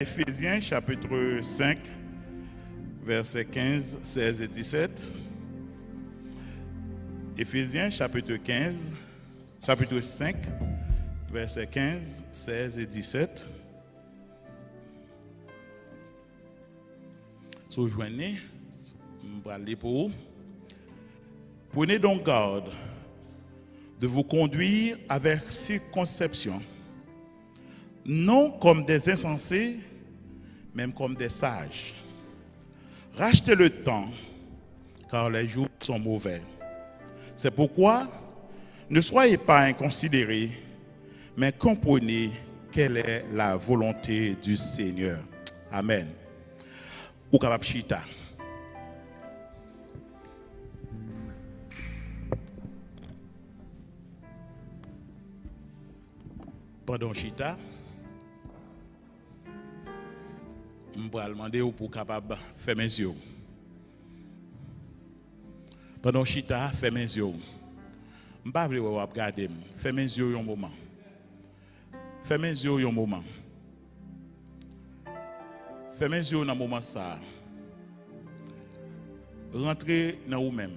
Éphésiens chapitre 5, versets 15, 16 et 17. Éphésiens chapitre 5, versets 15, 16 et 17. Sojoignez, je vais lire pour vous. Prenez donc garde de vous conduire avec circonspection, non comme des insensés, même comme des sages. Rachetez le temps, car les jours sont mauvais. C'est pourquoi ne soyez pas inconsidérés, mais comprenez quelle est la volonté du Seigneur. Amen. Ou capable chita. Pendant chita, je vais demander pour capable faire mes yeux. Pendant chita, faire mes yeux. Je ne vais pas regarder. Faire mes yeux un moment. Faire mes yeux un moment. Faire mes yeux dans un moment ça. Rentrez dans vous-même.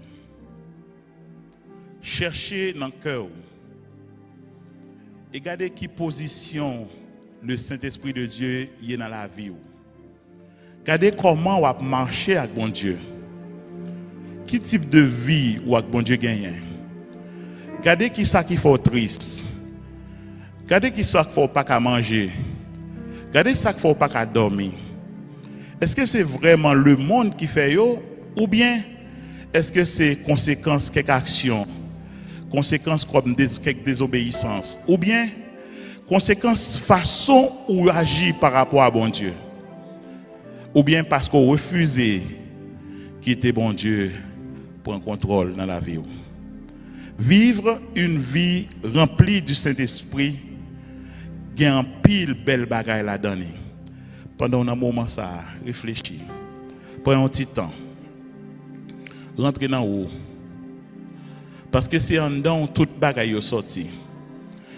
Cherchez dans le cœur. Et regardez qui position le Saint-Esprit de Dieu y est dans la vie. Regardez comment on va marcher avec bon Dieu. Qui type de vie ou avec bon Dieu gagne. Regardez qui ça qui faut triste. Regardez qui ça qu'il faut pas qu'à manger. Regardez ça qu'il faut pas qu'à dormir. Est-ce que c'est vraiment le monde qui fait yo ou bien est-ce que c'est conséquence quelques actions, conséquences comme quelques désobéissances ou bien conséquence façon où agir par rapport à bon Dieu? Ou bien parce qu'on refuse quitter bon Dieu pour un contrôle dans la vie. Vivre une vie remplie du Saint-Esprit, il y a un pile belle bagaille là-dedans. Pendant un moment ça, réfléchis. Prenez un petit temps. Rentrez dans où? Parce que c'est en dedans toute bagaille est sorti.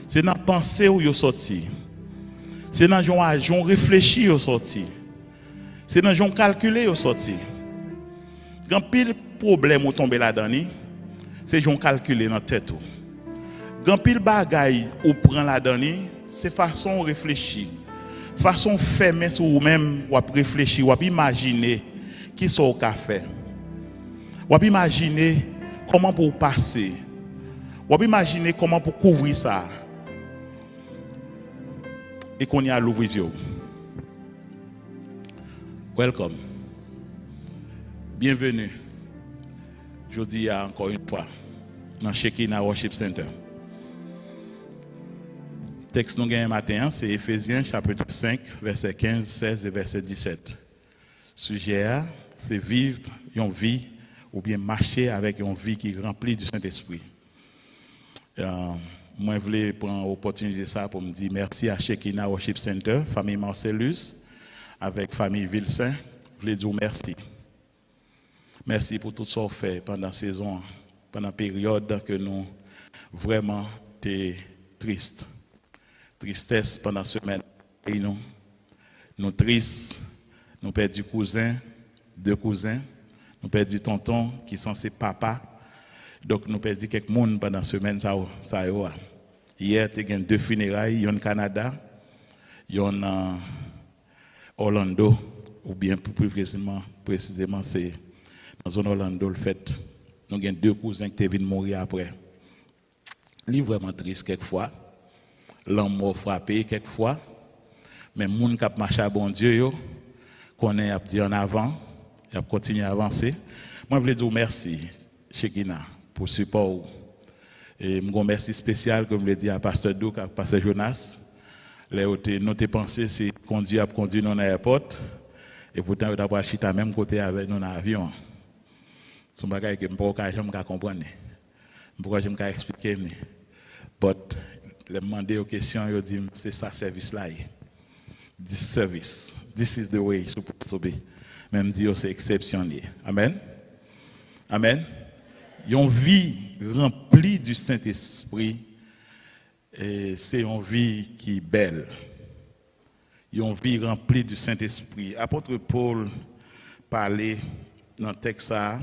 C'est dans la pensée où est sorti. C'est dans le réfléchi où est sorti. C'est dans le calculé où est sorti. Quand pile problème ou tomber là-dedans, c'est j'on calculer dans tête. Quand pile bagaille ou prend là-dedans, c'est façon réfléchir. Façon fermer sur vous-même ou réfléchir, ou imaginer qui sont au café. Ou imaginer comment pour passer. Ou imaginer comment pour couvrir ça. Et qu'on y a l'ouvrir. Welcome. Bienvenue. Je dis encore une fois dans Shekinah Worship Center. Texte nous gagnons matin, c'est Éphésiens chapitre 5, verset 15, 16 et verset 17. Sujet, c'est vivre une vie ou bien marcher avec une vie qui est remplie du Saint-Esprit. Moi, je voulais prendre l'opportunité de ça pour me dire merci à Shekinah Worship Center, famille Marcellus, avec famille Vilsaint. Je voulais dire merci. Merci pour tout ce qu'on fait pendant la saison, pendant la période que nous vraiment étions tristes. Tristesse pendant la semaine. Et nous tristes, nous perdu cousin, 2 cousins, nous perdu tonton qui est censé papa. Donc nous perdu quelques monde pendant la semaine. Hier, il y a 2 funérailles, il y a au Canada, il y a en Orlando, ou bien plus précisément c'est dans la zone Orlando le fait. Nous avons 2 cousins qui viennent mourir après. Il est vraiment triste quelquefois. L'homme m'a frappé quelquefois. Mais les gens qui marchent à bon Dieu, qu'on a dit en avant, et a continué à avancer. Moi, je veux dire merci, Shekinah, pour le support. Et je remercie spécial, comme je l'ai dit à Pasteur Douk, à Pasteur Jonas. Notre pensée, c'est conduire dans l'aéroport. Et pourtant, on a pas chita même côté avec nous dans l'avion. C'est un bagage que je ne peux pas comprendre. Pourquoi je ne peux pas expliquer. Mais les demander aux questions, ils disent c'est ça service-là. This service, this is the way it's supposed to be. Même dire c'est exceptionnel. Amen. Amen. Une vie remplie du Saint-Esprit, et c'est une vie qui est belle. une vie remplie du Saint-Esprit. Apôtre Paul parlait dans le texte ça,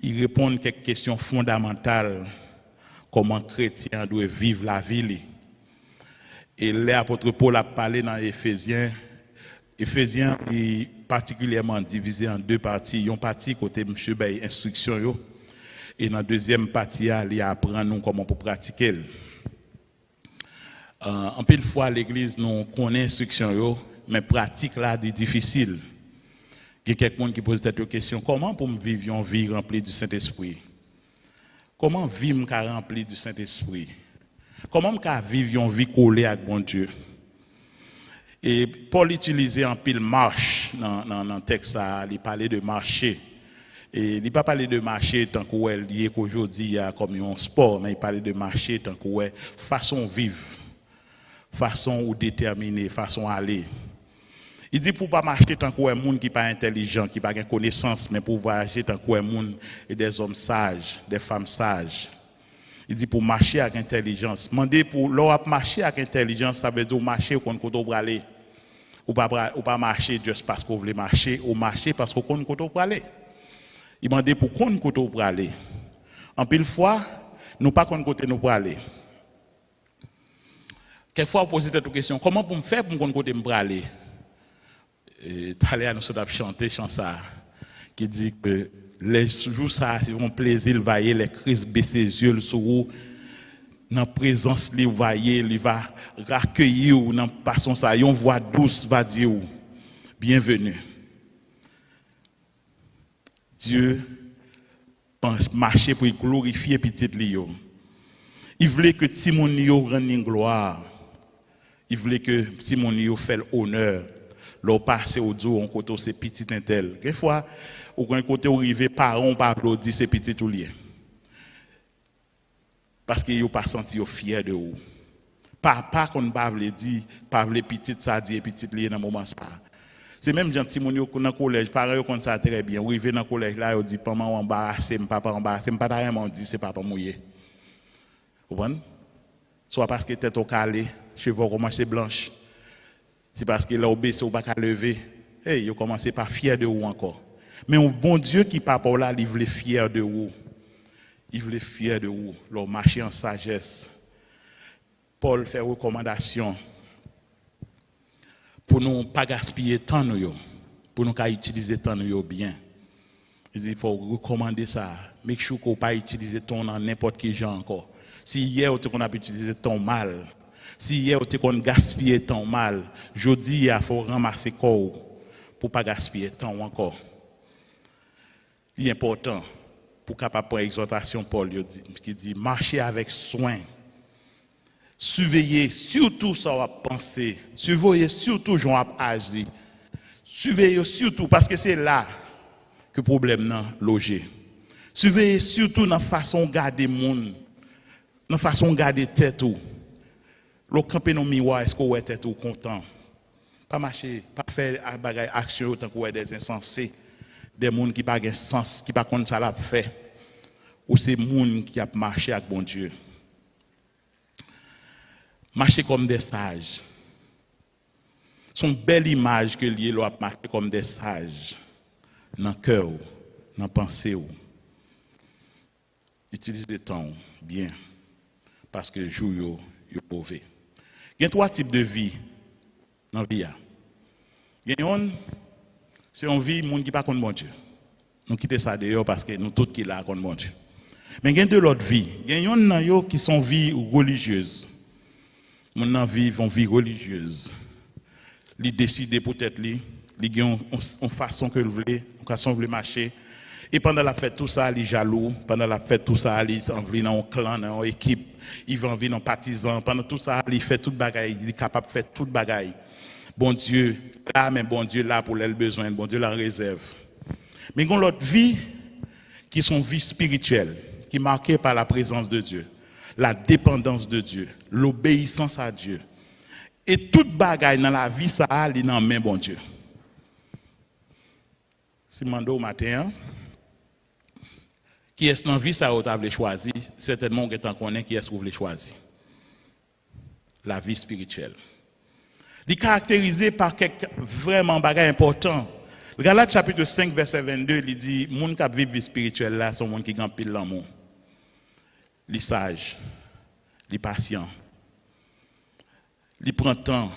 il répond à quelques questions fondamentales comment chrétien doit vivre la vie. Et l'apôtre Paul a parlé dans Éphésiens est particulièrement divisé en deux parties. Une partie côté monsieur bay instruction yo, et dans la deuxième partie il apprend nous comment pour pratiquer. En pile fois l'église nous connaît instruction yo, mais pratique là est difficile. Il y a quelqu'un qui pose cette question, comment pour me vivre une vie remplie du Saint-Esprit? Comment vivre remplie du Saint-Esprit? Comment me vivre une vie collée avec bon Dieu? Et Paul utilisait en pile marche dans le texte, il parlait de marcher. Et il n'a pas parlé de marcher tant qu'il lié qu'aujourd'hui comme un sport, mais il parlait de marcher tant que façon vivre, façon ou déterminer, façon aller. Il dit pour ne pas marcher tant qu'il y a des gens qui ne sont pas intelligents, qui n'ont pas de connaissance, mais pour voyager tant qu'il y a des hommes sages, des femmes sages. Il dit pour marcher avec intelligence. Mandez pour marcher avec intelligence, ça veut dire marcher qu'on peut aller. Ou pas marcher juste parce qu'on veut marcher, ou marcher parce qu'on peut aller. Il demande pour qu'on peut aller. En pile fois, nous pas qu'on côté nous pour aller. Quelquefois, on pose cette question, comment pour me faire pour qu'on côté me aller? Et Talia nous a chanté chanson qui dit que les jours ça c'est un plaisir de voyer les crises baisser les yeux sur vous dans la présence li voyer il va raccueillir ou dans façon ça une voix douce va dire bienvenue. Dieu pense marcher pour glorifier petit li yo. Il voulait que Timon yo rende gloire. Il voulait que Timon yo fait l'honneur. L'on passe au dos on côté c'est petit intel. Des fois au côté arrivé parents pas applaudir c'est petit tout lié. Parce qu'ils n'ont pas senti fier de vous. Pas qu'on pas veut dire, pas veut petit ça dit petit lié dans moment ça. C'est même gentil mon yo dans collège, parents yo ça très bien. Arrivé dans collège là, ils dit maman embarrassé, papa embarrassé, pas rien dit c'est papa mouillé. Vous comprenez? Soit parce que tête au calé, cheveux commencent blanches. C'est parce qu'il a obéi ou pas qu'à lever. Hey, il commencé pas fier de vous encore. Mais un bon Dieu qui papa là, il voulait fier de vous. Il voulait fier de vous. Leur marcher en sagesse. Paul fait recommandation pour nous pas gaspiller temps nous, pour nous utiliser temps nous bien. Il faut recommander ça. Make sure qu'on pas utiliser temps dans n'importe quel genre encore. Si hier on a utilisé temps mal. Si hier on gaspillé temps mal, jeudi il faut ramasser corps pour pas gaspiller temps encore. Il est important pour capable prendre exhortation Paul qui dit marcher avec soin. Surveillez surtout ça va penser, surveillez surtout j'en agir. Surveillez surtout parce que c'est là que le problème n'a logé. Surveillez surtout dans la façon de garder monde, dans la façon de garder tête ou. Le camper dans miroir, est-ce que vous êtes tout content? Pas marcher, pas faire des actions autant que vous êtes des insensés, des gens qui n'ont pas de sens, qui n'ont pas de ça l'a fait. Ou c'est des gens qui ont marché avec bon Dieu. Marcher comme des sages. C'est une belle image que lié à marcher comme des sages. Dans le cœur, dans la pensée. Utilisez le temps bien. Parce que le jour est mauvais. Il y a trois types de vie dans la vie. Il y a une, c'est une vie, monde qui pas contre bon Dieu. Nous quittons ça d'ailleurs parce que nous tous qui là contre bon Dieu. Mais il y a de l'autre vie. Il y a une qui sont vie religieuse. Mon vie vont vie religieuse. Ils décident peut-être ils ont une façon que vous voulez, une façon que vous voulez marcher. Et pendant la fête tout ça, ils jaloux. Pendant la fête tout ça, ils envie dans un clan, dans une équipe. Ils vont vivre dans partisans. Pendant tout ça, ils font toute bagaille. Ils sont capables de faire toute bagaille. Bon Dieu là, mais bon Dieu là pour les besoins. Bon Dieu la réserve. Mais il y a l'autre vie qui sont vie spirituelle, qui est marquée par la présence de Dieu, la dépendance de Dieu, l'obéissance à Dieu. Et toute bagaille dans la vie, ça a dans la main bon Dieu. Si mando au matin, qui est-ce dans la vie, ça vous avez choisi, certainement que vous connaissez qui est-ce que vous voulez choisir. La vie spirituelle. Il est caractérisé par quelques vraiment bagages importants. Le Galates chapitre 5, verset 22, il dit, les gens qui vivent vie spirituelle là sont les gens qui ont pile l'amour. Les sages, les patients. Ils prennent temps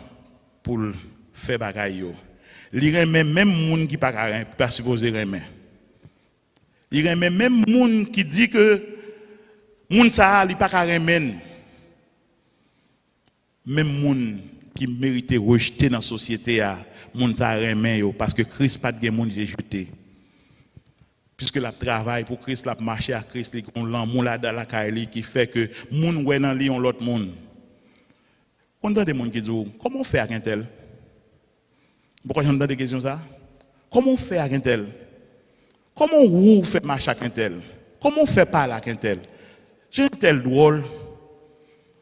pour faire bagaille. Ils remet même les gens qui ne sont pas supposés remettre. Ils remet même les gens qui disent que les gens ne sont pas remettre. Même les gens qui méritent rejeter dans la société, les gens ne remettent parce que Christ n'a pas de monde jeté. Puisque la travail pour Christ, la marché à Christ, les l'amour là dans la caille qui fait que les gens ouais dans lui ont l'autre monde. On a des gens qui disent comment faire avec un tel? Pourquoi j'entends des questions ça? Comment faire avec un tel? Comment vous faites marcher avec un tel? Comment vous faites parler avec un tel? J'ai un tel drôle.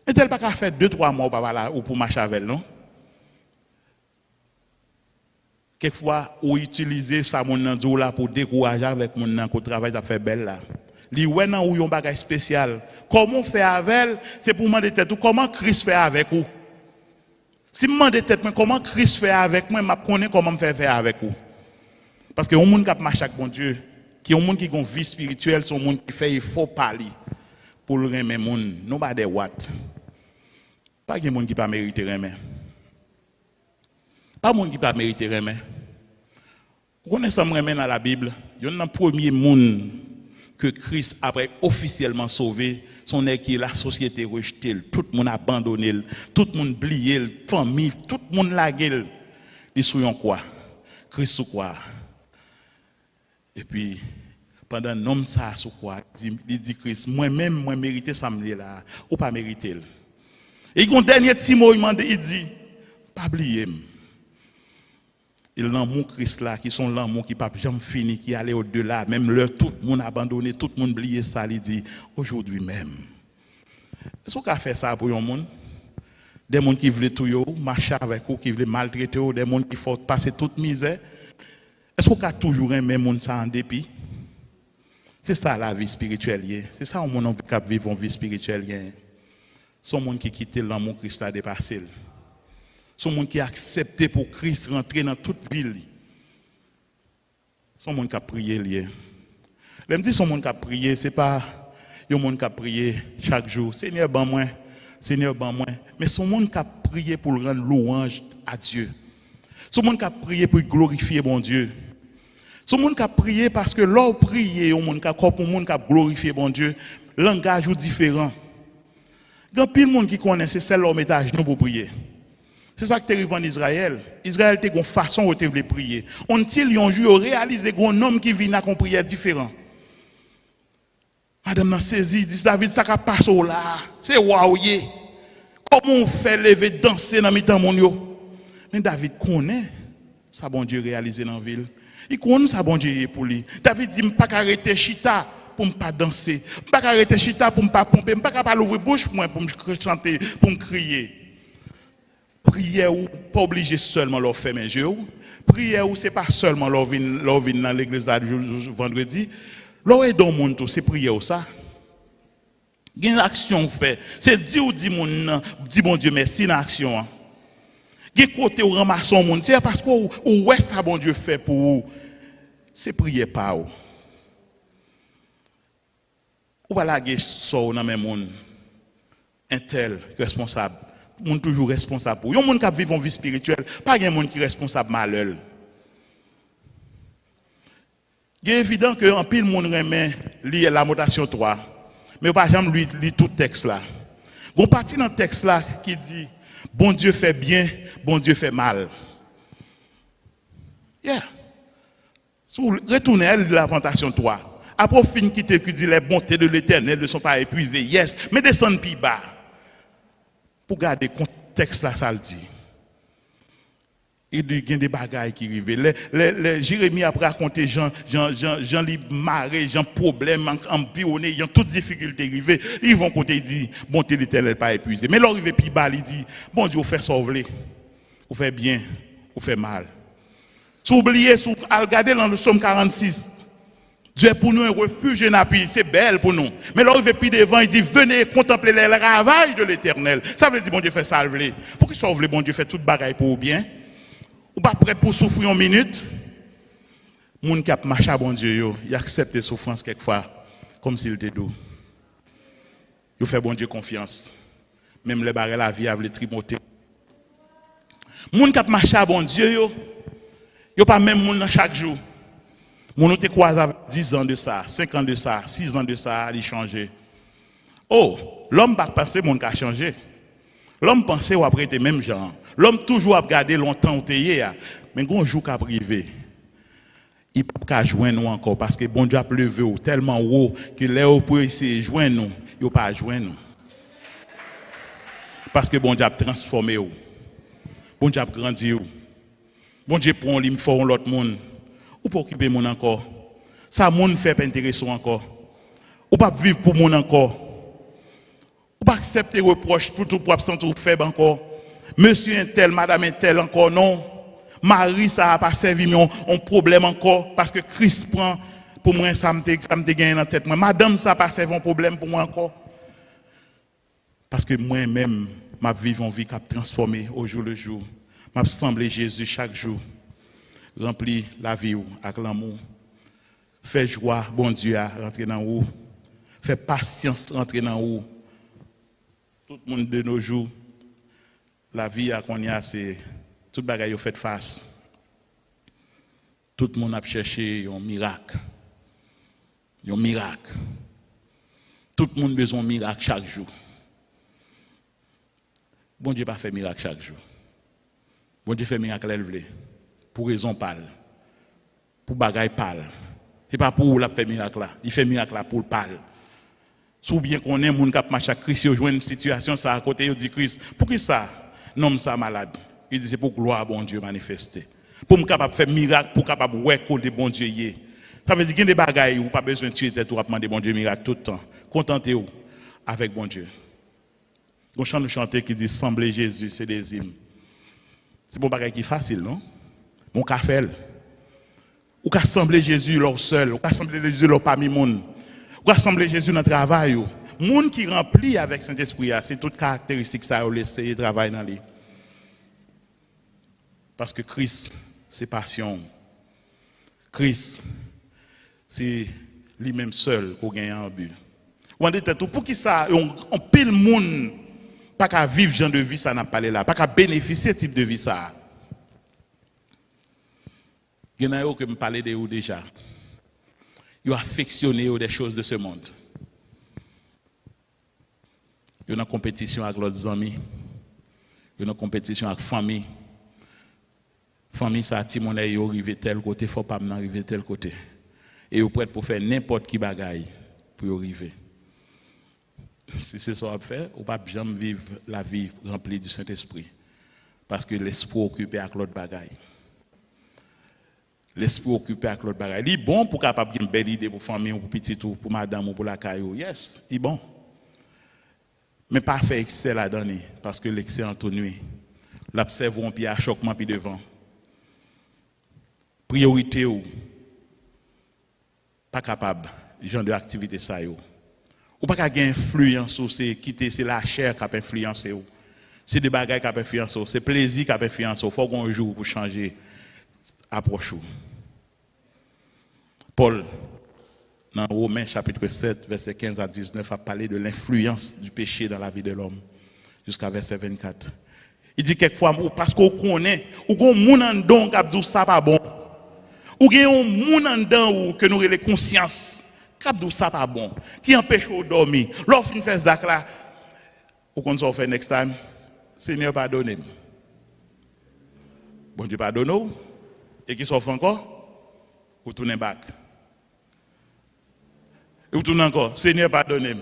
Un tel pas qu'à faire 2-3 mois ou pour marcher avec elle, non? Quelquefois, on utilise ça mon là pour décourager avec mon nan qu'on travaille à faire belle là. Li ouais nan ou yon bagage spécial. Comment faire avec elle? C'est pour demander tête ou comment Christ fait avec vous. Si me demander tête comment Christ fait avec moi, m'a connais comment me faire avec vous. Parce que on monde qui marche avec bon Dieu, qui on monde qui a une vie spirituelle, son monde qui fait il faut parler pour le remettre monde. Nobody what. Pas de monde qui pas mériter remettre. Pas monde qui pas mériter remettre. Vous connaissez ça dans la Bible, il y a un premier monde que Christ après officiellement sauvé, son qui la société rejeté, tout le monde abandonné, tout le monde oublié, famille, tout le monde lagué. Ils sont quoi? Christ sous quoi? Et puis pendant un homme ça sous quoi? Il dit Christ, moi-même moi mérité ça me là, ou pas mérité. Et il y a un dernier petit mot il dit pas oublier. Et l'amour Christ là, qui sont l'amour qui n'a jamais fini, qui allait au-delà, même leur tout le monde abandonné, tout le monde oublié ça, il dit, aujourd'hui même. Est-ce qu'on a fait ça pour un monde? Des gens qui veulent tout, marcher avec vous, qui veulent maltraiter vous, des gens qui font passer toute misère. Est-ce qu'on a toujours un même monde ça en dépit? C'est ça la vie spirituelle. C'est ça on a vivre une vie spirituelle. C'est un monde qui quitte l'amour Christ a dépassé. C'est un monde qui a accepté pour Christ rentrer dans toute ville. C'est un monde qui a prié. Je me dis son monde qui a prié, ce n'est pas un monde qui a prié chaque jour. Seigneur, ban moi. Seigneur, ban moi. Mais son monde qui a prié pour rendre louange à Dieu. Son monde qui a prié pour glorifier bon Dieu. Son monde qui a prié parce que l'on prié, un monde qui a glorifié bon Dieu, le langage est différent. Il y a plein de monde qui connaît, c'est celle leur métage nous pour prier. C'est ça qui arrive en Israël. Israël a une façon de prier. On dit un jour réalisé un homme qui vient à une prière différente. Madame n'a saisi, dit David, ça va passer là. C'est waouh. Comment on fait lever, danser dans le temps mon yo? Mais David connaît ça bon Dieu réalisé dans la ville. Il connaît ça bon Dieu pour lui. David dit, je ne peux pas arrêter chita pour ne pas danser. Je ne peux pas arrêter chita pour ne pas pomper. Je ne peux pas ouvrir bouche pour me chanter, pour me crier. Prière ou pas obligé seulement leur faire mes yeux. Prière ou c'est pas seulement leur venir dans l'église vendredi. Leur aide au monde tout c'est prière ou ça. Il y a une action fait. C'est dire ou dit mon Dieu merci dans l'action. Il y a côté où ramasser au monde. C'est parce que ou ouais ça bon Dieu fait pour vous. C'est prier pas ou. Ou pas la guerre so dans même monde. Un tel responsable. Monde toujours responsable pour. Il y a des gens qui vivent une vie spirituelle, pas des gens qui sont responsables malheur. Il est évident que en pile monde remet lire la mutation 3. Mais pas jamais lire tout le texte là. On partie dans le texte là qui dit bon Dieu fait bien, bon Dieu fait mal. Yeah. Retournez à la plantation 3. Après fin qui dit les bontés de l'Éternel ne sont pas épuisées. Yes, mais descendent plus bas. Pour garder le contexte là, ça le dit. Il y a des bagailles qui arrivent. Jérémie a raconté Jean maré, Jean problème, environné, il y a toutes difficultés arrivées. Ils vont côté dit bonté de l'Éternel pas épuisée. Mais l'arrivée plus bas, il dit bon Dieu, vous fait sauver, vous fait bien, vous fait mal. Si vous oubliez, si vous regardez dans le psaume 46, Dieu est pour nous un refuge et un appui, c'est belle pour nous. Mais là, il veut plus devant, il dit, venez contempler les ravages de l'Éternel. Ça veut dire, bon Dieu fait ça, pour qu'il sauve le bon Dieu fait toute bagaille pour bien. Ou pas prêt pour souffrir une minute. Moun qui a marché à bon Dieu, il accepte les souffrances quelquefois, comme s'il était doux. Il fait bon Dieu confiance. Même les barres la vie avec les trimoter. Moun qui a marché à bon Dieu, il pas même moun chaque jour. Moun te croise avec 10 ans de ça, 5 ans de ça, 6 ans de ça, il changé. Oh, l'homme pas penser moun qui a changé. L'homme pensait ou après était même genre. L'homme toujours a regardé longtemps où t'es mais un jour qu'a privé. Il ne peut pas joindre nous encore parce que bon Dieu a levé tellement haut que là où peut essayer de joindre nous, il ne peut pas joindre nous. Parce que bon Dieu a transformé nous. Bon Dieu a grandi nous. Bon Dieu prend lui fort l'autre monde. Ou pas occuper mon encore. Ça monde fait pas intéressant encore. Ou pas vivre pour mon encore. Ou pas accepter reproches pour tout propre sans tout faible encore. Monsieur un tel, madame un tel encore non. Marie ça a pas servi mais on problème encore parce que Christ prend pour moi ça me gagné dans tête moi. Madame ça a pas servi un problème pour moi encore. Parce que moi-même m'a vivre une vie qui a transformé au jour le jour. M'a semblé Jésus chaque jour. Rempli la vie avec l'amour. Fait joie, bon Dieu, à rentrer dans vous. Fait patience, rentrer dans vous. Tout le monde de nos jours, la vie à qu'on y a, c'est tout le bagage fait face. Tout le monde a cherché un miracle. Un miracle. Tout le monde a besoin de miracle chaque jour. Bon Dieu pas fait miracle chaque jour. Bon Dieu fait miracle élevé. Pour raison parle. Pour bagaille parle. C'est pas pour la faire miracle là. Il fait miracle là pour le parle. Si bien qu'on est moun k'ap marche à Christ, il joue une situation ça à côté, il dit Christ, pour qui ça? Non, ça malade. Il dit c'est pour gloire bon Dieu manifester. Pour me capable faire miracle, pour capable ouais de bon Dieu y. Ça veut dire qu'il y a des bagailles où pas besoin de tuer tête ou demander bon Dieu miracle tout le temps. Contentez-vous avec bon Dieu. On chante chanter qui dit sembler Jésus, c'est des hymnes. C'est bon bagaille qui est facile, non? Mon café. Ou qu'à sembler Jésus leur seul, ou qu'à sembler Jésus leur parmi monde. Ou qu'à sembler Jésus dans le travail. Monde qui remplit avec Saint-Esprit, c'est toute caractéristique ça laisser travail dans lui. Parce que Christ, c'est passion. Christ, c'est lui-même seul qui gagne un but. Ou en détail, pour qui ça, on pile monde, pas qu'à vivre genre de vie, ça n'a pas là, pas qu'à bénéficier de ce type de vie ça. Il y en a qui me parlaient de vous déjà. Ils ont affectionné des choses de ce monde. Ils ont une compétition avec leurs amis. Ils ont une compétition avec la famille. La famille, ça a dit mon aïe, arrivé tel côté, il ne faut pas arriver tel côté. Et ils sont prêts pour faire n'importe qui bagaille pour arriver. Si c'est ça qu'on fait, on ne peut pas jamais vivre la vie remplie du Saint-Esprit. Parce que l'esprit occupé avec l'autre bagaille. L'esprit occupé avec l'autre bagaille. Il est bon pour capable une belle idée pour famille ou pour petit ou pour madame ou pour la caillou. Yes, il est bon. Mais pas faire excès là-dedans parce que l'excès entonne. L'observons puis à choquement puis devant. Priorité ou pas capable genre de activité ça yo. Ou pas qu'à influence ou c'est quitter c'est la chair qui a influencé ou. C'est des bagages qui a influencé ou, c'est plaisir qui a influencé ou. Faut qu'on joue pour changer approche. Paul, dans Romains chapitre 7, verset 15 à 19, a parlé de l'influence du péché dans la vie de l'homme, jusqu'à verset 24. Il dit quelquefois, parce qu'on connaît, ou qu'on moun en don qui dit ça pas bon, ou qu'il y a un moun en dedans que nous avons les consciences, qui dit ça pas bon, qui empêche de dormir. Lorsqu'on fait ça là, ou qu'on s'en fait next time, Seigneur pardonne. Bon Dieu pardonne. Et qui s'offre encore, vous tournez back. Et vous tournez encore, Seigneur pardonnez.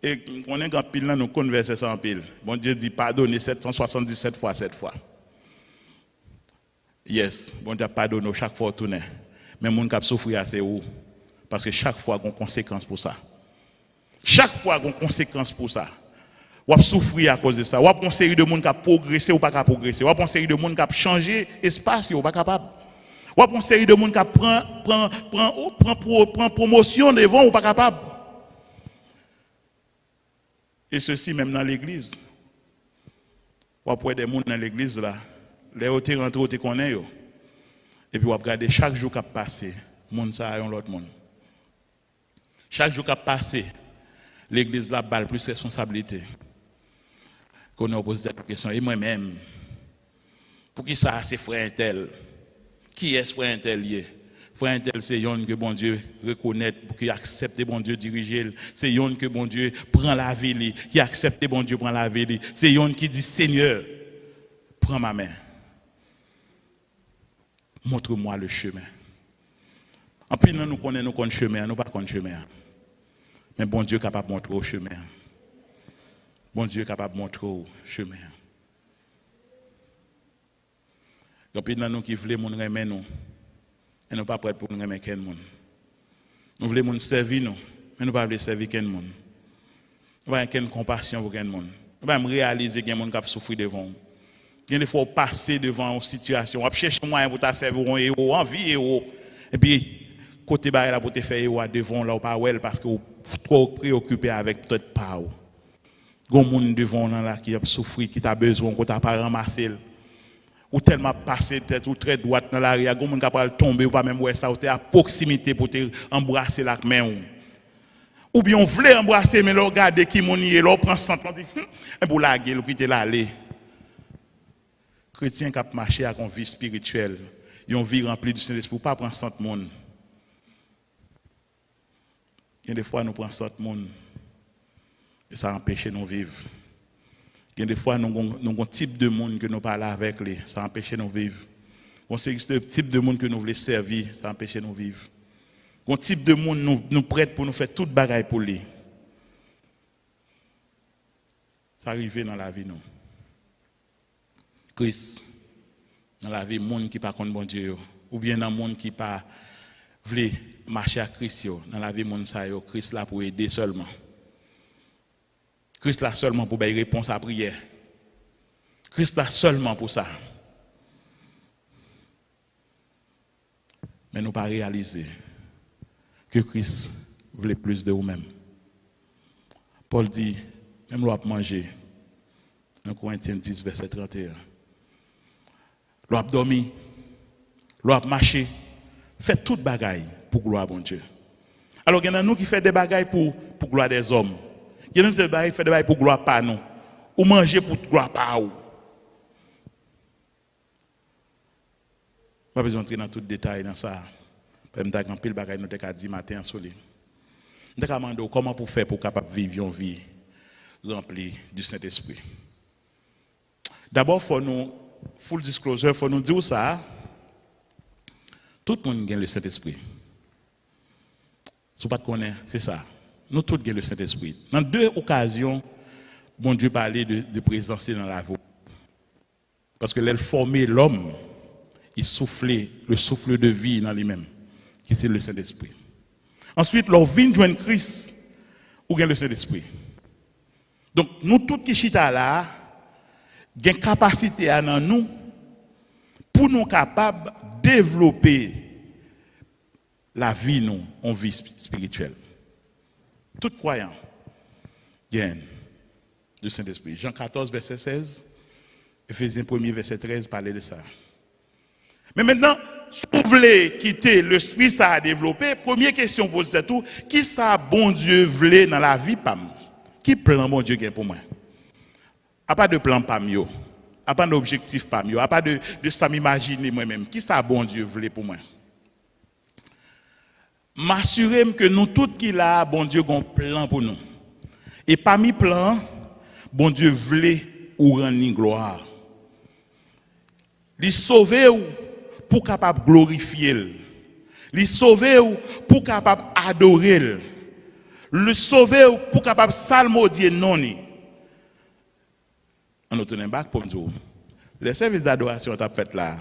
Et on est en pile là, nous conversons ça en pile. Bon Dieu dit pardonnez 777 fois 7 fois. Yes, bon Dieu pardonne chaque fois tourner. Mais mon cap souffrir c'est où? Parce que chaque fois il y a une conséquence pour ça. Chaque fois il y a une conséquence pour ça. Ou a souffrir à cause de ça. Ou a une série de monde qui a progressé ou pas qui a progressé. Ou a une série de monde qui a changé espace ou pas capable. Ou une série de monde qui prend promotion devant ou pas capable. Et ceci même dans l'église. Ou après des gens dans l'église là, les autres rentrent, autres connaissent. Et puis vous regardez chaque jour qui passe, monde ça a l'autre monde. Chaque jour qui passe, l'église là balle plus responsabilité. Qu'on a posé cette question. Et moi-même, pour qui ça c'est frère tel? Qui est frère tel lié? Frère tel c'est yon que bon Dieu reconnaît pour qu'il accepte bon Dieu diriger. C'est yon que bon Dieu prend la vie, qui accepte bon Dieu prend la vie. C'est yon qui dit Seigneur, prends ma main. Montre-moi le chemin. En plus, nous connaissons le chemin, nous ne connaissons pas le chemin. Mais bon Dieu est capable de montrer le chemin. Bon Dieu est capable de montrer le chemin. Donc, nous qui voulons nous aimer nous, et nous ne sommes pas prêts pour nous aimer quelqu'un. Nous voulons nous servir nous, mais nous ne voulons pas servir quelqu'un. Nous ne voulons pas compassion pour quelqu'un. Nous ne voulons pas réaliser qu'il y a des gens qui souffrent devant nous. Il faut passer devant une situation. On cherche moyen pour ta servir un héros, envie héros. Et puis, côté barré là pour te faire héros devant là, ou pas well parce que vous trop préoccupé avec peut-être pas. Il y a des gens devant là qui a souffert, qui t'a besoin, qu'on t'a pas ramassé. Ou tellement passé tête ou très droite dans l'arrière, il y a des gens qui peuvent tomber ou pas même ouais ça, ou à proximité pour te embrasser la main. Ou bien on voulait embrasser, mais là, regardez qui mon y est, là, on prend sang, on dit, et pour la gueule, puis te l'aller. Chrétien qui a marché avec une vie spirituelle, une vie remplie du Saint-Esprit, pour ne pas prendre 100 monde. Il y a des fois, nous prenons 100 monde, et ça empêche nous de vivre. Il y a des fois, nous avons un type de monde que nous parlons avec lui, ça empêche nous de vivre. On sait que c'est le type de monde que nous voulons servir, ça empêche nous de vivre. Un type de monde nous prête pour nous faire toute bagaille pour lui. Ça arrive dans la vie, nous. Christ, dans la vie, monde qui pas contre bon Dieu, ou bien dans le monde qui pas veut marcher à Christ, dans la vie, monde ça, Christ là pour aider seulement. Christ là seulement pour donner réponse à la prière. Christ là seulement pour ça. Mais nous pas réaliser que Christ voulait plus de vous-même. Paul dit, même l'on a mangé, 1 Corinthiens 10, verset 31. L'on a dormi, l'on a marché, fait toute bagaille pour gloire à bon Dieu. Alors, il y en a nous qui fait des bagailles pour gloire des hommes. Il y en a qui fait des bagailles pour gloire pas nous. Ou manger pour gloire pas nous. Pas besoin d'entrer dans tout détail dans ça. Parce que nous avons pile bagaille nous avons dit matin soleil. Nous avons demandé comment pour faire pour capable vivre une vie remplie du Saint-Esprit. D'abord, faut nous full disclosure, faut nous dire ça. Tout le monde gagne le Saint-Esprit. Si vous ne connaissez pas, c'est ça. Nous tous gagnons le Saint-Esprit. Dans deux occasions, bon Dieu parlait de présence dans la vie. Parce que l'elle formait l'homme, il soufflait le souffle de vie dans lui-même, qui c'est le Saint-Esprit. Ensuite, leur vie joint Christ, ou gagne le Saint-Esprit. Donc, nous tous qui sommes là, avons une capacité à nous pour nous capables de développer la vie, nous, en vie spirituelle. Tout croyant gagne du Saint-Esprit. Jean 14, verset 16, Éphésiens 1, verset 13, parlait de ça. Mais maintenant, si vous voulez quitter l'esprit ça a développé, première question posée c'est tout, qui ça bon Dieu voulait dans la vie pam? Qui plan bon Dieu gagne pour moi? A pas de plan pam yo, a pas d'objectif pam yo, a pas de ça m'imaginer moi-même. Qui ça bon Dieu voulait pour moi? M'assurer que nous tous qui là, bon Dieu a un plan pour nous. Et parmi plan, bon Dieu voulait ou rendre gloire. Il sauver ou pour capable glorifier. Il sauver ou pour capable adorer. Le sauver ou pour capable salmodier non. On nous tourne back pour nous. Le service d'adoration t'a fait là.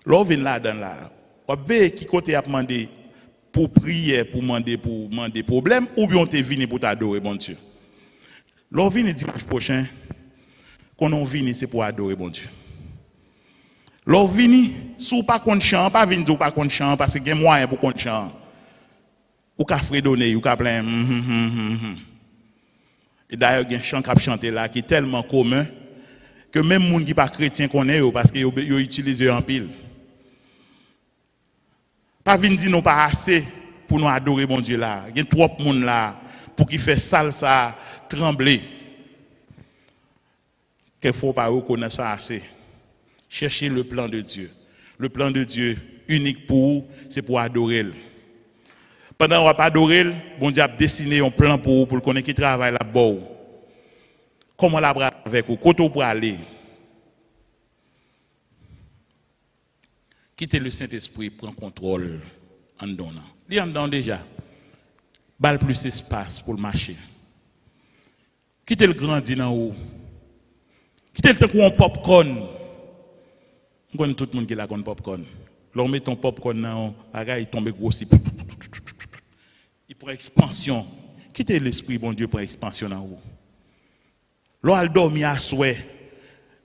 L'on vient là dans là. On veut qui côté a demandé pour prier, pour demander problème, ou bien on te venu pour t'adorer, bon Dieu. L'on vient dimanche prochain, qu'on on vient, c'est pour adorer, bon Dieu. L'on vini, sous pas contre chant, pas vini ou pas contre chant, parce qu'il y a moyen pour contre chant. Ou qu'a fredonner, ou qu'a plein. Et d'ailleurs, il y a un chant qu'a chanté là qui est tellement commun que même les gens qui ne sont pas chrétiens connaissent parce qu'ils utilisent en pile. Pas vini dire non pas assez pour nous adorer mon Dieu là. Il y a trop de monde là pour qui fait ça trembler. Qu'il ne faut pas reconnaître ça assez. Cherchez le plan de Dieu. Le plan de Dieu unique pour vous, c'est pour adorer. Pendant qu'on va pas adorer, bon Dieu a dessiné un plan pour vous, pour le connaître qui travaille là-bas. Comment la bras avec vous, côté pour aller. Quittez le Saint-Esprit, prend contrôle en donnant. Il y en donne déjà. Bal plus espace pour le marcher. Quittez le grandir dans haut. Quittez le temps où on popcorn. On connaît tout le monde qui a un popcorn. L'on met ton popcorn dans le il tombe grossi. Il prend expansion. Quittez l'esprit, bon Dieu, pour expansion dans haut. L'on a dormi à souhait.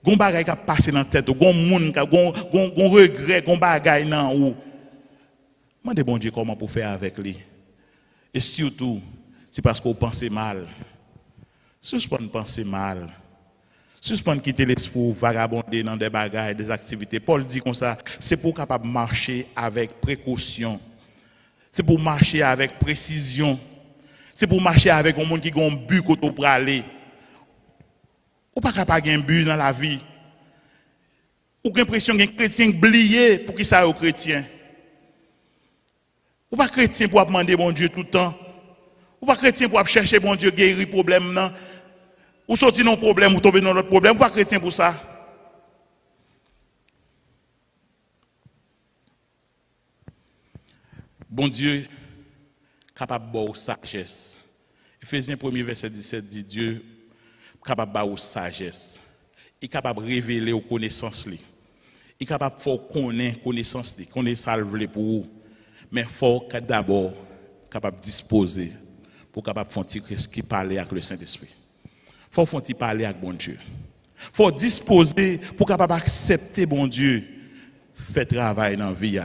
Gon bagay qui a passé dans la tête, gon moun, gon regret, gon bagay dans haut. Demandez bon Dieu comment pour faire avec lui. Et surtout, c'est parce qu'on pense mal. Suspend penser mal. Suspend quitter l'esprit vagabonder dans des bagages, des activités. Paul dit comme ça, c'est pour capable marcher avec précaution. C'est pour marcher avec précision. C'est pour marcher avec un monde qui a un but pour aller. Ou pas capable de un but dans la vie. Ou l'impression qu'un chrétien oublié pour qui ça est chrétien. Ou pas chrétien pour demander bon Dieu tout le temps. Ou pas chrétien pour chercher bon Dieu guérir problème non. Ou sortir dans un problème ou tomber dans l'autre problème. Ou pas chrétien pour ça. Bon Dieu capable de sagesse. Ephésiens 1er verset 17 dit Dieu capable de sagesse. Il est capable de révéler aux connaissances. Il est capable de faire connaître connaissance, connaître ça pour vous. Mais il faut d'abord capable de disposer pour capable de faire ce qui parle avec le Saint-Esprit. Il faut faire parler avec bon Dieu. Il faut disposer pour capable accepter bon Dieu faire travail dans la vie.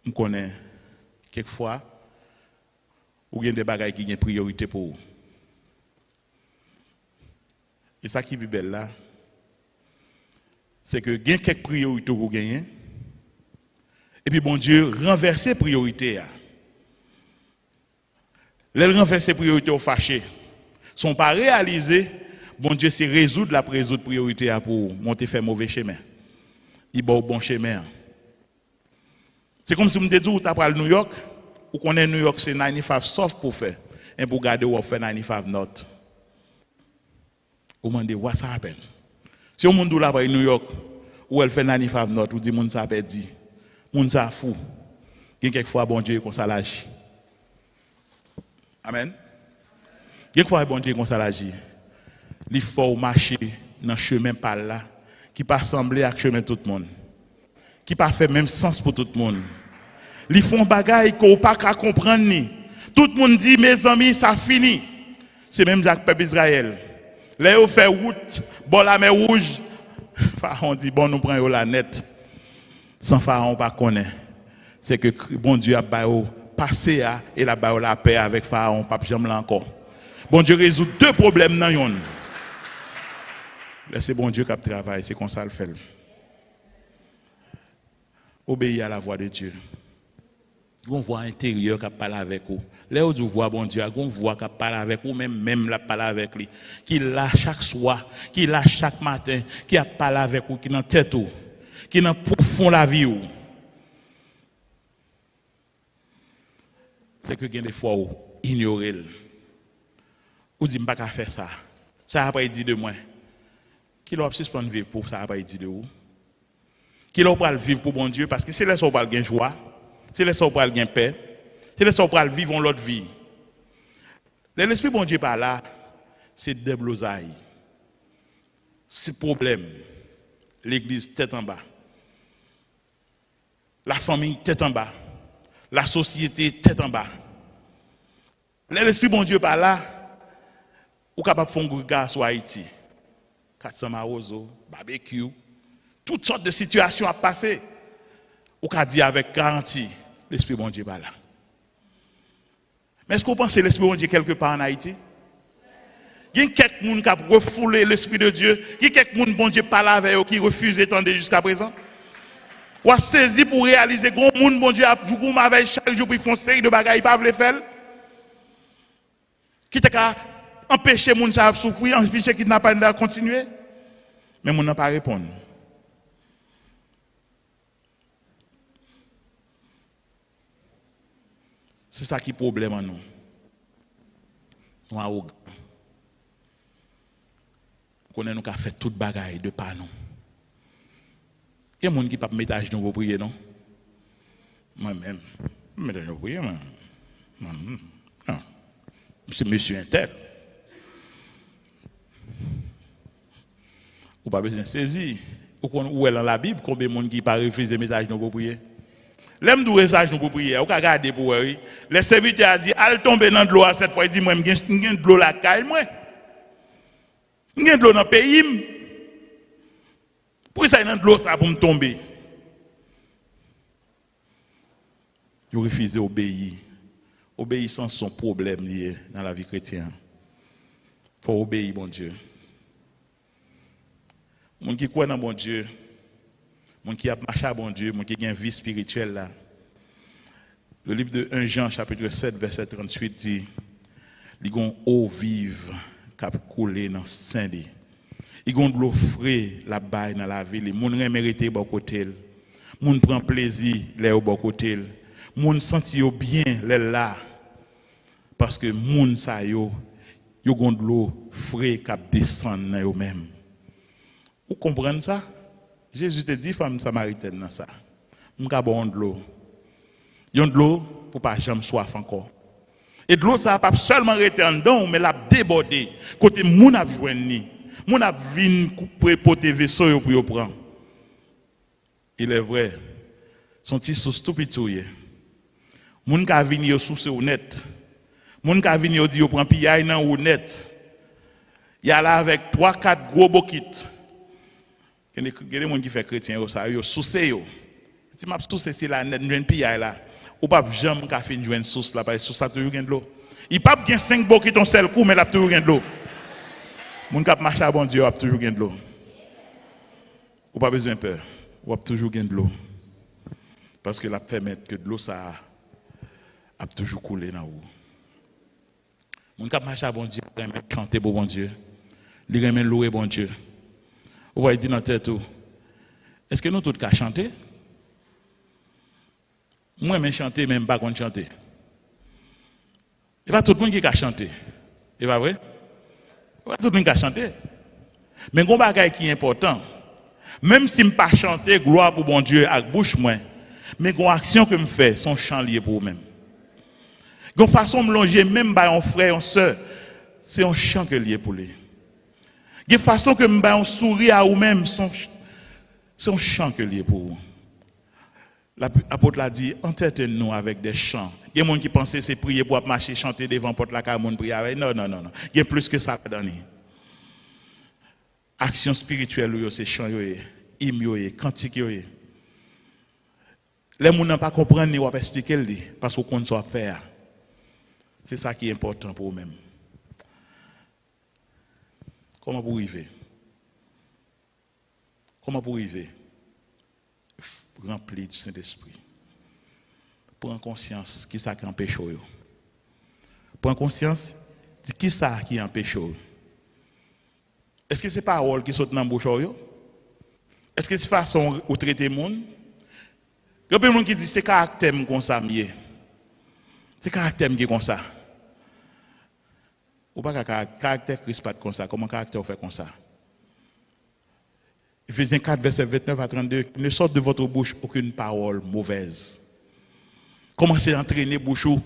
Je connais quelquefois ou il y a des bagages qui ont priorité pour vous. Et ça qui est belle là, c'est que il y a quelques priorités que vous gagnez. Et puis bon Dieu renverse les priorités. Les renverser priorités au fâché sont pas réalisées. Bon Dieu c'est résoudre la priorité pour monter faire mauvais chemin. Il va au bon chemin. C'est comme si je me disais, tu as New York, ou qu'on est New York, c'est 95 soft pour faire. Et pour garder, on fait 95 not. Vous me demandez, what happened? Si on monde là New York, où elle fait 95 not, ou dit, moun ça perdu, moun ça fou. Il y a quelquefois, bon Dieu, qu'on s'allage. Amen. Il y a quelquefois, bon Dieu, qu'on s'allage. Il faut marcher dans le chemin par là, qui pas sembler avec le chemin de tout le monde. Qui pas fait même sens pour tout le monde. Ils font bagaille qu'on pas qu'à comprendre ni. Tout le monde dit mes amis ça finit. C'est même Jacques peuple Israël. Là on fait route, bon la mer rouge. Pharaon dit bon nous prenons la net. Sans Pharaon pas connaît. C'est que bon Dieu a passé et la la paix avec Pharaon pas jamais là encore. Bon Dieu résout deux problèmes dans yon. C'est bon Dieu qui travaille, c'est comme ça le fait. Obéir à la voix de Dieu. On voit intérieur qui parle avec vous. Là où vous voyez bon Dieu, on voit qui parle avec vous, même la parle avec lui. Qui l'a chaque soir, qui l'a chaque matin, qui a parlé avec vous, qui dans tête ou, qui dans profond la vie ou. C'est que des fois vous ignorez. Ou dit pas qu'à faire ça. Ça n'a pas dit de moi. Qui l'a suspendre vivre pour ça n'a pas dit de vous. Qui l'a pas vivre pour bon Dieu parce que c'est là où on gagner joie, c'est là où on gagner paix, c'est là où on vivre l'autre vie. L'esprit bon Dieu par là, c'est déblosaille. C'est problème. L'église tête en bas. La famille tête en bas. La société tête en bas. L'esprit bon Dieu par là, ou capable de faire un regard sur Haïti. 400 marozo, barbecue, toutes sortes de situations à passer. Ou qu'a dit avec garantie, l'Esprit bon Dieu pas là. Mais est-ce que vous pensez l'Esprit bon Dieu quelque part en Haïti? Il y a quelques gens qui ont refoulé l'Esprit de Dieu. Il y a quelques gens bon Dieu pas là avec eux qui refusent d'étendre jusqu'à présent. Ou a saisi pour réaliser gros monde bon Dieu a vous avec chaque jour pour faire une série de bagages pas veut faire. Qui t'a empêcher moun ça souffrir, empêcher qu'il n'a pas de continuer. Mais moun n'a pas répondre. C'est ça qui est le problème en nous. Nous avons nous avons fait toute bagaille de pas nous. Il y a des gens qui ne peuvent pas mettre à genoux pour prier, non? Moi-même, je me mets à genoux pour prier. Non. C'est monsieur Intel. Vous n'avez pas besoin de saisir. Où est dans la Bible, combien de gens qui ne peuvent pas refuser de mettre à genoux pour prier? L'homme doit rester à pour prier. Vous pouvez regarder pour eux. Les serviteurs ont dit, allez tomber dans de l'eau cette fois. Il dit, moi, je suis de l'eau la caille, moi. Je suis de l'eau dans le pays. Pourquoi ça y a de l'eau ça pour me tomber? Ils refusent d'obéir. Obéissance sont problème lié dans la vie chrétienne. Il faut obéir, bon Dieu. Les gens qui croient dans bon Dieu, les gens qui ont marché à bon Dieu, les gens qui ont une vie spirituelle là. Le livre de 1 Jean, chapitre 7, verset 38 dit, ils ont eau vive qui a coulé dans le sein. Ils ont de l'eau fraîche la baille dans la ville. Les gens ont mérité bon côté. Les gens prennent plaisir les au bon côté. Les gens sentent bien les là. Parce que les gens ont de l'eau fraîche qui descend dans eux-mêmes. Vous comprenez ça? Jésus te dit, femme samaritaine, dans ça. Nous avons de l'eau. Ils ont de l'eau pour ne pas jamais soif encore. Et de l'eau, ça n'a pas seulement été en dedans, mais l'a débordé. Côté moun a joigné. Moun a vinn pour porter vaisseau pour prendre. Il est vrai. Son petit sous tout petit. Moun ka vinn yo sous c'est honnête. Moun ka vinn yo dit yo prend pillay nan honnête. Il y a là avec 3-4 gros bokit. Il y a des gens qui font chrétien ça yo sous c'est yo. Si m'a sous c'est la net joine pillay là. Ou pas jamais ka fin joine sous là parce que sous ça toujours gain de l'eau. Il pas bien 5 bokit ton seul coup mais là toujours gain de l'eau. Moun k'ap marcher à bon Dieu a toujours gain de l'eau. Ou pas besoin de peur. Ou a toujours gain de l'eau. Parce que la permettre que de l'eau ça a toujours coulé dans l'eau. Moun k'ap marcher à bon Dieu, il remet chanter pour bon Dieu. Il remet louer bon Dieu. Ou va dire dans tête tout. Est-ce que nous tous qu'à chanter? Moi même chanter même pas qu'on chanter. Et pas tout le monde qui a chanté. Et pas vrai? Pas tout le monde qui a chanté. Mais il y a un bagage qui est important. Même si je ne pas chanter gloire pour bon Dieu avec bouche moi, mais il y a une action que je fais, son chant lié pour vous-même. Il y a une façon de longer même par un frère, une soeur, c'est un chant que lié pour lui. Il y a une façon que je un sourire à vous-même, c'est un chant que lié pour vous. L'apôtre l'a dit, entêtez-nous avec des chants. Il y a des gens qui pensent que c'est prier pour marcher, chanter devant porte la caille, prier avec. Non. Il y a plus que ça à donner. Action spirituelle, c'est chant, hymne, cantique. Les gens n'ont pas compris, ni pas expliquer parce qu'on compte soit faire. C'est ça qui est important pour vous-même. Comment vous vivez? Comment vous vivez? Rempli du Saint-Esprit. Prends conscience qui ça qui empêche. Prends conscience de qui ça qui empêche. Est-ce que c'est paroles qui sautent dans la bouche? Est-ce que c'est façon où traiter les gens? Il y a des gens qui disent c'est caractère comme ça. C'est caractère qui est comme ça. Ou pas caractère Christ pas comme ça. Comment caractère fait comme ça? Ephésiens 4, verset 29 à 32. Ne sorte de votre bouche aucune parole mauvaise. Commencez à entraîner bouche pour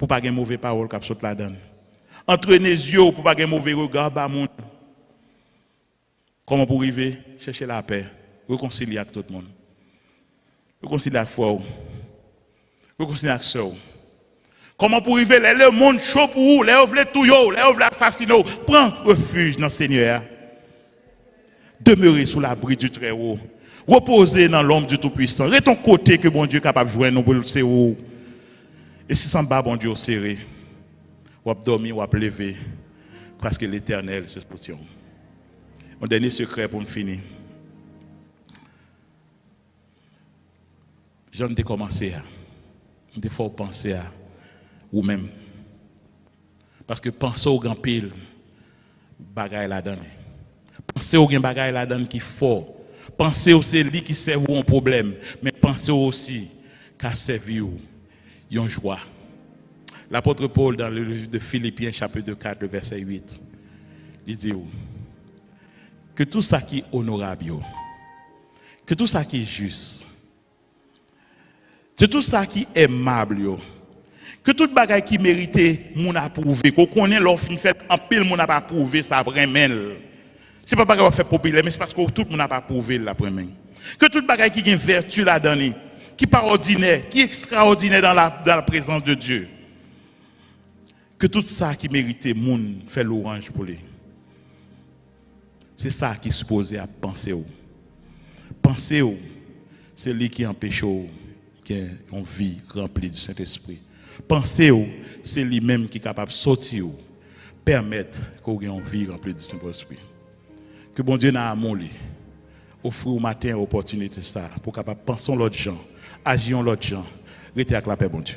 ne pas avoir de mauvaises paroles qui sortent là-dedans. Entraînez les yeux pour ne pas avoir de mauvais regards. Comment pour arriver? Chercher la paix. Réconcilier avec tout le monde. Réconcilier avec foi. Réconcilier avec sœur. Comment pour arriver? Le monde chaud pour vous. Les voulez tout, les voulez assassiner. Prends refuge dans le Seigneur. Demeurer sous l'abri du Très-Haut. Reposer dans l'ombre du Tout-Puissant. Et ton côté que bon Dieu est capable de jouer nous pour le serrer. Et si sans bas, bon Dieu, serré, ou à dormir, ou à lever, parce que l'éternel, c'est position. Un dernier secret pour me finir. J'en ai commencé à. Il faut penser à vous-même. Parce que pensez au grand pile, bagaille la donne. Pensez au grand bagaille la donne qui est fort. Pensez au celui qui sert un problème. Mais pensez aussi qu'à servir une joie. L'apôtre Paul, dans le livre de Philippiens, chapitre 4, le verset 8, il dit que tout ça qui est honorable, que tout ça qui est juste, que tout ça qui est aimable, que tout bagaille qui mérite mon approuvé, qu'on connaît l'offre fait en pile mon n'a pas approuvé ça vraiment. C'est pas parce qu'on fait populaire, mais c'est parce que tout le monde n'a pas approuvé la première. Que tout bagaille qui a une vertu là-dedans, qui pas ordinaire, qui est extraordinaire dans la présence de Dieu. Que tout ça qui mérite moun fait l'orange pour lui. C'est ça qui est supposé à penser. Penser, c'est lui qui empêche qui a une vie remplie du Saint-Esprit. Penser, c'est lui-même qui est capable de sortir, permettre qu'on ait une vie remplie du Saint-Esprit. Que bon Dieu n'a amour lui. Offre au matin l'opportunité ça pour capable penser l'autre gens, agir l'autre gens, rester avec la paix bon Dieu.